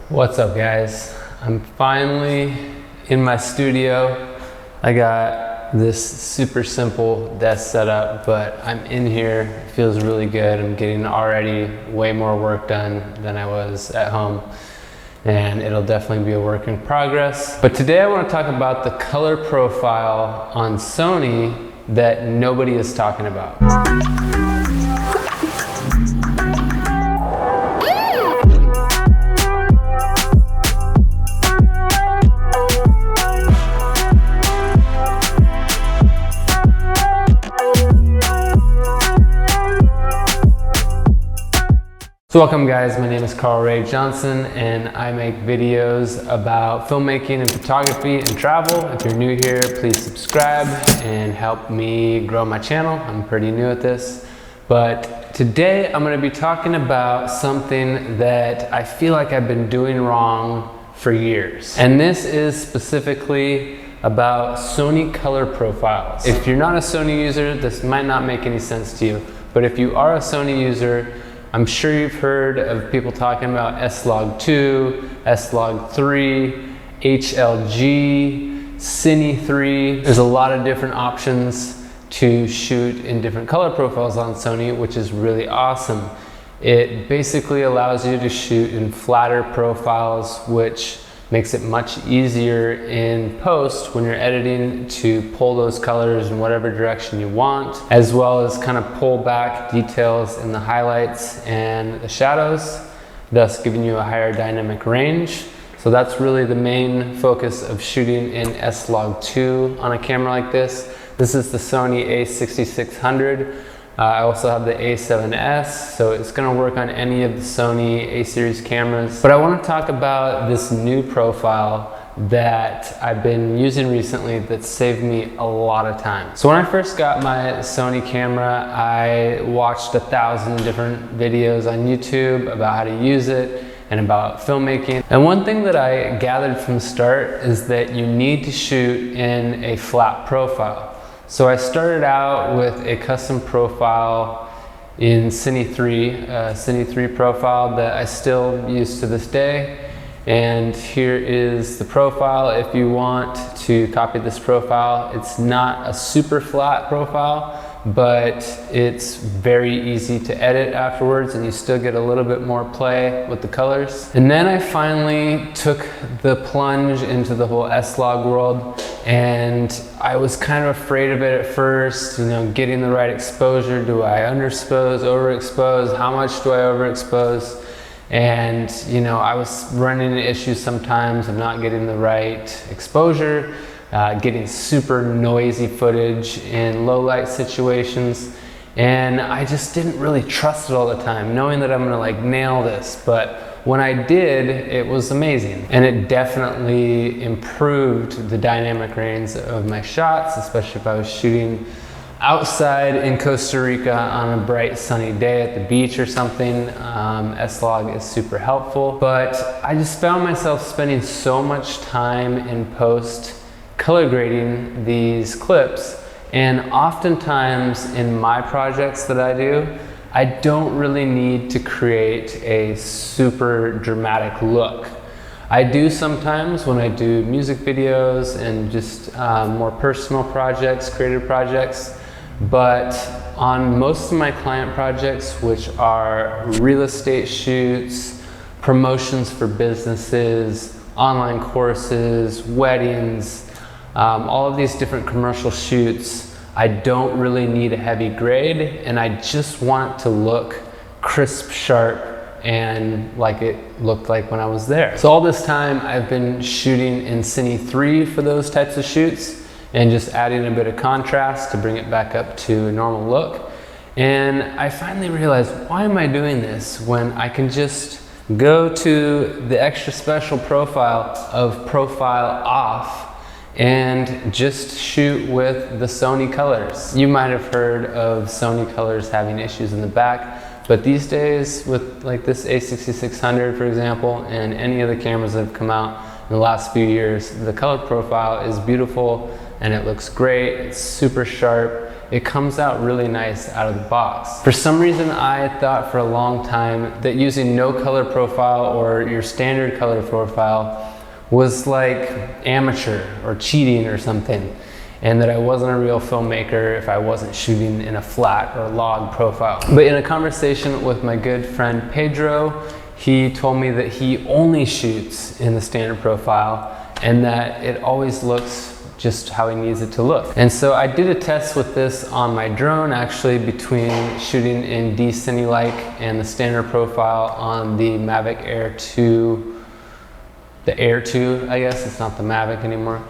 What's up, guys? I'm finally in my studio. I got this super simple desk setup, but I'm in here. It feels really good. I'm getting already way more work done than I was at home, and it'll definitely be a work in progress. But today I want to talk about the color profile on Sony that nobody is talking about. So welcome, guys. My name is Carl Ray Johnson, and I make videos about filmmaking and photography and travel. If you're new here, please subscribe and help me grow my channel. I'm pretty new at this. But today I'm going to be talking about something that I feel like I've been doing wrong for years. And this is specifically about Sony color profiles. If you're not a Sony user, this might not make any sense to you. But if you are a Sony user, I'm sure you've heard of people talking about S-Log2, S-Log3, HLG, Cine 3. There's a lot of different options to shoot in different color profiles on Sony, which is really awesome. It basically allows you to shoot in flatter profiles, which makes it much easier in post when you're editing to pull those colors in whatever direction you want, as well as kind of pull back details in the highlights and the shadows, thus giving you a higher dynamic range. So that's really the main focus of shooting in S-Log2 on a camera like this. This is the Sony a6600. I also have the a7S, so it's going to work on any of the Sony A-series cameras. But I want to talk about this new profile that I've been using recently that saved me a lot of time. So when I first got my Sony camera, I watched 1,000 different videos on YouTube about how to use it and about filmmaking. And one thing that I gathered from the start is that you need to shoot in a flat profile. So I started out with a custom profile in Cine 3, Cine 3 profile that I still use to this day. And here is the profile. If you want to copy this profile, it's not a super flat profile, but it's very easy to edit afterwards, and you still get a little bit more play with the colors. And then I finally took the plunge into the whole S-Log world, and I was kind of afraid of it at first, you know, getting the right exposure. Do I underexpose, overexpose? How much do I overexpose? And, you know, I was running into issues sometimes of not getting the right exposure, getting super noisy footage in low light situations. And I just didn't really trust it all the time, knowing that I'm gonna like nail this. But when I did, it was amazing. And it definitely improved the dynamic range of my shots, especially if I was shooting outside in Costa Rica on a bright sunny day at the beach or something. S-Log is super helpful. But I just found myself spending so much time in post color grading these clips, and oftentimes in my projects that I do, I don't really need to create a super dramatic look. I do sometimes when I do music videos and just more personal projects, creative projects, but on most of my client projects, which are real estate shoots, promotions for businesses, online courses, weddings, all of these different commercial shoots, I don't really need a heavy grade, and I just want to look crisp, sharp, and like it looked like when I was there. So all this time I've been shooting in Cine 3 for those types of shoots and just adding a bit of contrast to bring it back up to a normal look. And I finally realized, why am I doing this when I can just go to the extra special profile of profile off and just shoot with the Sony colors. You might have heard of Sony colors having issues in the back, but these days with like this a6600, for example, and any of the cameras that have come out in the last few years, the color profile is beautiful and it looks great. It's super sharp, it comes out really nice out of the box. For some reason, I thought for a long time that using no color profile or your standard color profile was like amateur or cheating or something, and that I wasn't a real filmmaker if I wasn't shooting in a flat or log profile. But in a conversation with my good friend Pedro, he told me that he only shoots in the standard profile and that it always looks just how he needs it to look. And so I did a test with this on my drone, actually, between shooting in D-Cine-like and the standard profile on the Mavic Air 2, the Air 2, I guess, it's not the Mavic anymore.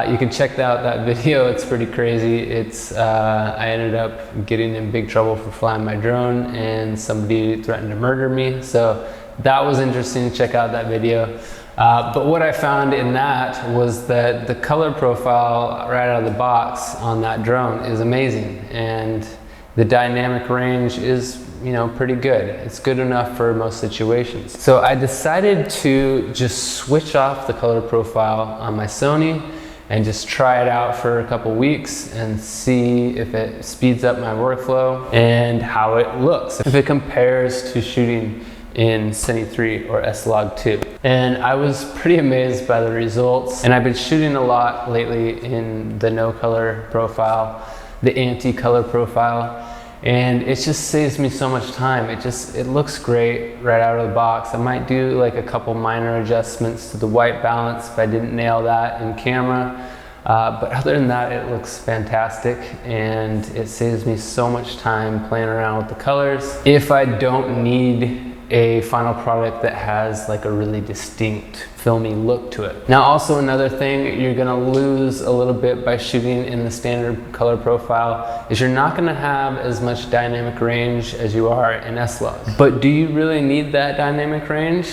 You can check out that video, it's pretty crazy. I ended up getting in big trouble for flying my drone and somebody threatened to murder me. So that was interesting to check out that video. But what I found in that was that the color profile right out of the box on that drone is amazing, and the dynamic range is, you know, pretty good. It's good enough for most situations. So I decided to just switch off the color profile on my Sony and just try it out for a couple weeks and see if it speeds up my workflow and how it looks, if it compares to shooting in Cine 3 or S-Log 2. And I was pretty amazed by the results. And I've been shooting a lot lately in the no color profile, the anti-color profile, and it just saves me so much time. It looks great right out of the box. I might do like a couple minor adjustments to the white balance if I didn't nail that in camera. But other than that, it looks fantastic, and it saves me so much time playing around with the colors if I don't need a final product that has like a really distinct filmy look to it. Now, also another thing you're gonna lose a little bit by shooting in the standard color profile is you're not gonna have as much dynamic range as you are in S-Log. But do you really need that dynamic range?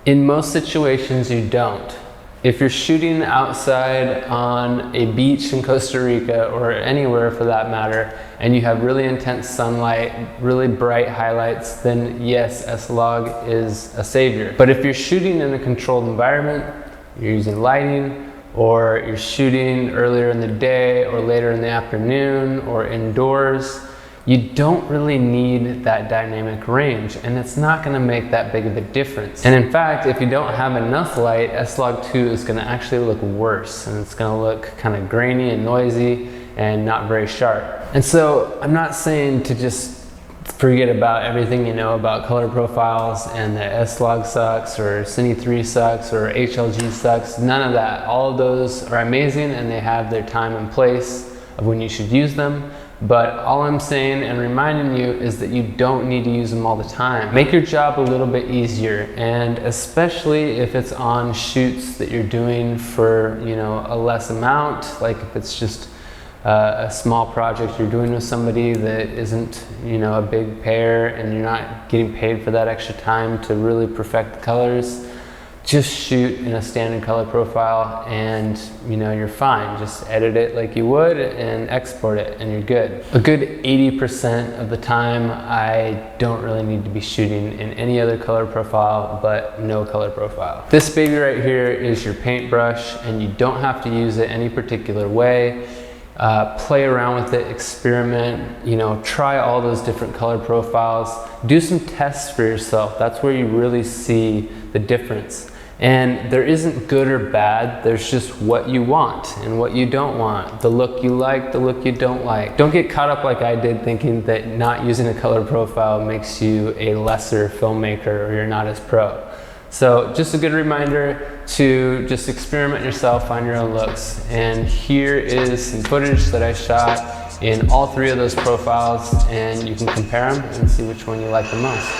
In most situations, you don't. If you're shooting outside on a beach in Costa Rica or anywhere for that matter, and you have really intense sunlight, really bright highlights, then yes, S-Log is a savior. But if you're shooting in a controlled environment, you're using lighting, or you're shooting earlier in the day or later in the afternoon or indoors, you don't really need that dynamic range, and it's not gonna make that big of a difference. And in fact, if you don't have enough light, S-Log 2 is gonna actually look worse, and it's gonna look kind of grainy and noisy and not very sharp. And so I'm not saying to just forget about everything you know about color profiles and that S-Log sucks or Cine 3 sucks or HLG sucks. None of that. All of those are amazing, and they have their time and place of when you should use them. But all I'm saying and reminding you is that you don't need to use them all the time. Make your job a little bit easier, and especially if it's on shoots that you're doing for, you know, a less amount, like if it's just a small project you're doing with somebody that isn't, you know, a big pair, and you're not getting paid for that extra time to really perfect the colors. Just shoot in a standard color profile and, you know, you're fine. Just edit it like you would and export it and you're good. A good 80% of the time, I don't really need to be shooting in any other color profile but no color profile. This baby right here is your paintbrush, and you don't have to use it any particular way. Play around with it, experiment, you know, try all those different color profiles. Do some tests for yourself. That's where you really see the difference. And there isn't good or bad, there's just what you want and what you don't want. The look you like, the look you don't like. Don't get caught up like I did thinking that not using a color profile makes you a lesser filmmaker or you're not as pro. So just a good reminder to just experiment yourself, find your own looks. And here is some footage that I shot in all three of those profiles, and you can compare them and see which one you like the most.